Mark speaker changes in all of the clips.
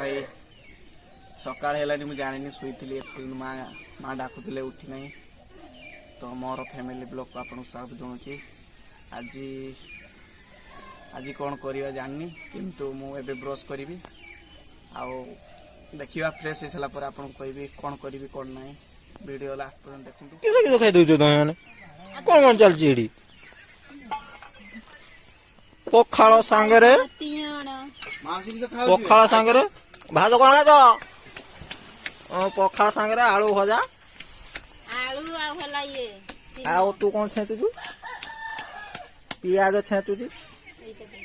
Speaker 1: भाई सकाळ हेलानी मु जानिनी सुईथिली माँ डाकुले उठी नहीं तो मोर फैमिली ब्लॉग को आपन स्वागत जनाऊँगी। आज आज कौन करवा जानी किंतु मु एबे ब्रश करी आउ देखिवा फ्रेश हो सारा पर आपन कहबी कौन करी कौन नहीं वीडियो लास्ट पर्यंत देखंतु।
Speaker 2: किस किस खाई दउछ तमे माने कोन कोन चलची एडी पखाळ सांगरे पखाळ सांगरे भात कोन तो पखाळ सांगरे आलू भजा
Speaker 3: आलू आ भला ये
Speaker 2: आउ तू कोन छेतु पियाज छेतु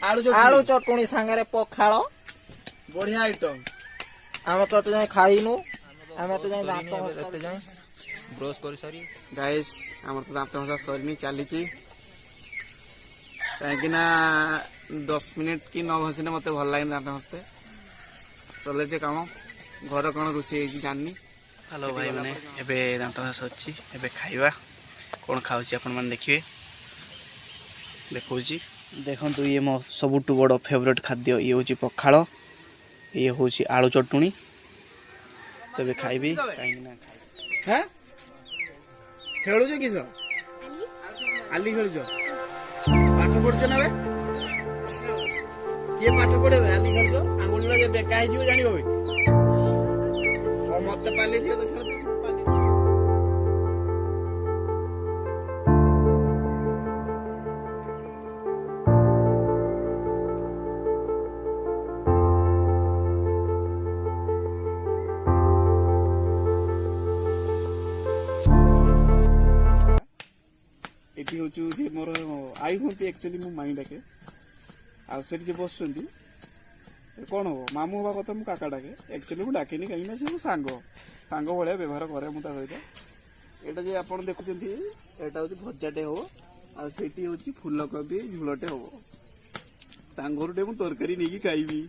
Speaker 1: आलू
Speaker 2: चटणी सांगरे पखाळ
Speaker 1: बढ़िया आइटम
Speaker 2: आम तो जाए खाइनु आम तो जाए दांत हस्ते जाए ब्रश कर सारी
Speaker 1: गाइस आमर तो दांत हसा सरनी चली कहीं 10 मिनिट कि न घसीने मत भल लगे दांत हस्ते चले कम घर कौन रोषे जानी। हेलो भाई मैंने एबे दांत हस अच्छी एबे खाइबा कौन खाऊची अपन मन देखिए देखौची देखंतु ये मो सबुठु बड़ फेवरेट खाद्य ये होची पखाळ ये होची आलू चटणी तबे खाइबी काई ना खाइ हैं खेलु जे किस आली खेलु जो पाठ पढछ ना बे ये पाठ पढे बे आली खेलु जो आंगुल जे बेका हे जियो जानिबो बे ओ मते पाली दियो तो खेल दे एटी हूँ जे मोर आई हूँ एक्चुअली मो माई डाके आठ बस कौन हम मामू हवा कथा मुझे काका डाके एक्चुअली मुझे डाके कहीं से सांग सांग भाया व्यवहार कै मुझे सहित यहाँ जे आप देखुं यहाँ हूँ भजाटे हम आठी हूँ फुलकोबी झोलटे हम घर मुझे तरकारी नहीं खाइबी।